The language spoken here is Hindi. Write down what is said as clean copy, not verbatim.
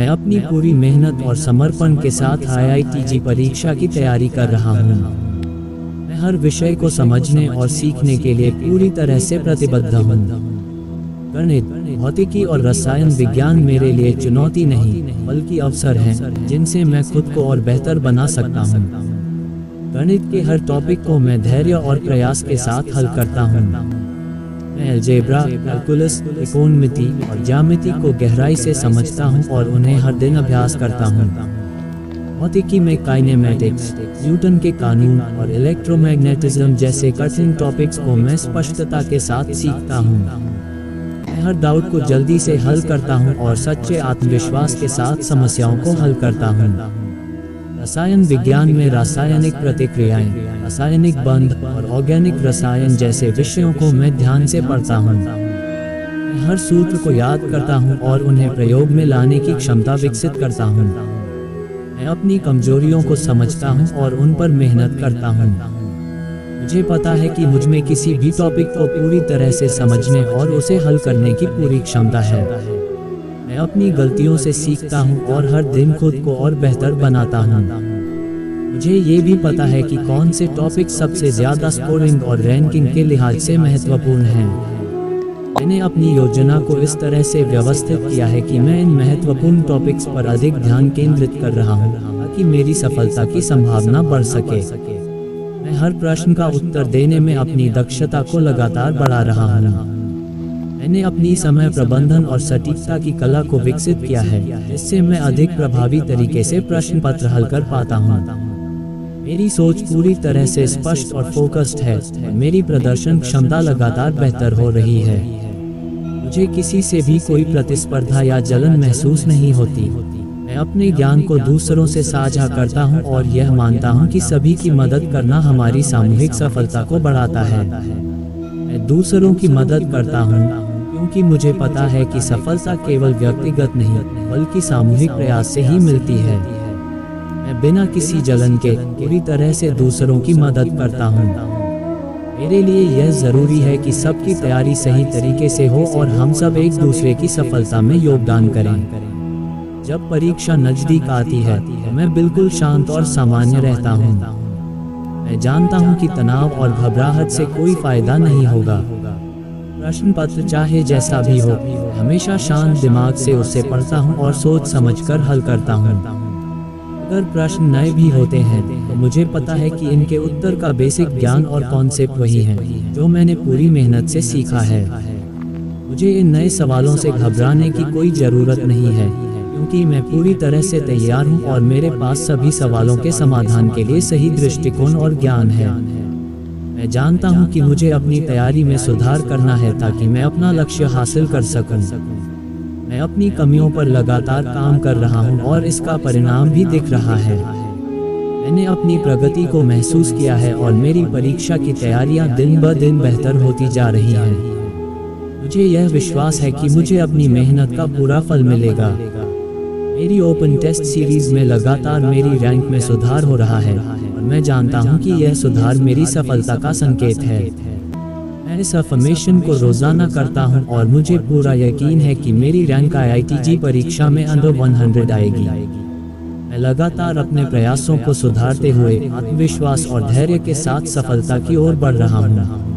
मैं अपनी पूरी मेहनत और समर्पण के साथ IITG परीक्षा की तैयारी कर रहा हूँ। मैं हर विषय को समझने और सीखने के लिए पूरी तरह से प्रतिबद्ध हूँ। गणित, भौतिकी और रसायन विज्ञान मेरे लिए चुनौती नहीं बल्कि अवसर हैं जिनसे मैं खुद को और बेहतर बना सकता हूँ। गणित के हर टॉपिक को मैं धैर्य और प्रयास के साथ हल करता हूँ। मैं अलजेब्रा, कैलकुलस, त्रिकोणमिति और ज्यामिति को गहराई से समझता हूँ और उन्हें हर दिन अभ्यास करता हूँ। भौतिकी में काइनेमेटिक्स, न्यूटन के कानून और इलेक्ट्रोमैग्नेटिज्म जैसे कठिन टॉपिक्स को मैं स्पष्टता के साथ सीखता हूँ। मैं हर डाउट को जल्दी से हल करता हूँ और सच्चे आत्मविश्वास के साथ समस्याओं को हल करता हूँ। रसायन विज्ञान में रासायनिक प्रतिक्रियाएं, रासायनिक बंध और ऑर्गेनिक रसायन जैसे विषयों को मैं ध्यान से पढ़ता हूँ। मैं हर सूत्र को याद करता हूँ और उन्हें प्रयोग में लाने की क्षमता विकसित करता हूँ। मैं अपनी कमजोरियों को समझता हूँ और उन पर मेहनत करता हूँ। मुझे पता है कि मुझ में किसी भी टॉपिक को पूरी तरह से समझने और उसे हल करने की पूरी क्षमता है। मैं अपनी गलतियों से सीखता हूँ और हर दिन खुद को और बेहतर बनाता हूँ। मुझे ये भी पता है कि कौन से टॉपिक सबसे ज़्यादा स्कोरिंग और रैंकिंग के लिहाज से महत्वपूर्ण हैं। मैंने अपनी योजना को इस तरह से व्यवस्थित किया है कि मैं इन महत्वपूर्ण टॉपिक्स पर अधिक ध्यान केंद्रित कर रहा हूँ ताकि मेरी सफलता की संभावना बढ़ सके। मैं हर प्रश्न का उत्तर देने में अपनी दक्षता को लगातार बढ़ा रहा हूँ। मैंने अपनी समय प्रबंधन और सटीकता की कला को विकसित किया है जिससे मैं अधिक प्रभावी तरीके से प्रश्न पत्र हल कर पाता हूँ। मेरी सोच पूरी तरह से स्पष्ट और फोकस्ड है और मेरी प्रदर्शन क्षमता लगातार बेहतर हो रही है। मुझे किसी से भी कोई प्रतिस्पर्धा या जलन महसूस नहीं होती। मैं अपने ज्ञान को दूसरों से साझा करता हूँ और यह मानता हूँ कि सभी की मदद करना हमारी सामूहिक सफलता को बढ़ाता है। मैं दूसरों की मदद करता हूँ क्योंकि मुझे पता है कि सफलता केवल व्यक्तिगत नहीं बल्कि सामूहिक प्रयास से ही मिलती है। मैं बिना किसी जलन के पूरी तरह से दूसरों की मदद करता हूँ। मेरे लिए यह जरूरी है कि सबकी तैयारी सही तरीके से हो और हम सब एक दूसरे की सफलता में योगदान करें। जब परीक्षा नजदीक आती है तो मैं बिल्कुल शांत और सामान्य रहता हूँ। मैं जानता हूँ कि तनाव और घबराहट से कोई फायदा नहीं होगा। प्रश्न पत्र चाहे जैसा भी हो, हमेशा शांत दिमाग से उसे पढ़ता हूँ और सोच समझकर हल करता हूँ। अगर प्रश्न नए भी होते हैं तो मुझे पता है कि इनके उत्तर का बेसिक ज्ञान और कॉन्सेप्ट वही हैं जो मैंने पूरी मेहनत से सीखा है। मुझे इन नए सवालों से घबराने की कोई ज़रूरत नहीं है क्योंकि मैं पूरी तरह से तैयार हूँ और मेरे पास सभी सवालों के समाधान के लिए सही दृष्टिकोण और ज्ञान है। मैं जानता हूँ कि मुझे अपनी तैयारी में सुधार करना है ताकि मैं अपना लक्ष्य हासिल कर सकूँ। मैं अपनी कमियों पर लगातार काम कर रहा हूँ और इसका परिणाम भी दिख रहा है। मैंने अपनी प्रगति को महसूस किया है और मेरी परीक्षा की तैयारियाँ दिन ब दिन बेहतर होती जा रही हैं। मुझे यह विश्वास है कि मुझे अपनी मेहनत का पूरा फल मिलेगा। मेरी ओपन टेस्ट सीरीज में लगातार मेरी रैंक में सुधार हो रहा है और मैं जानता हूं कि यह सुधार मेरी सफलता का संकेत है। मैं इस अफर्मेशन को रोजाना करता हूं और मुझे पूरा यकीन है कि मेरी रैंक IITG परीक्षा में अंडर 100 आएगी। मैं लगातार अपने प्रयासों को सुधारते हुए आत्मविश्वास और धैर्य के साथ सफलता की ओर बढ़ रहा हूं।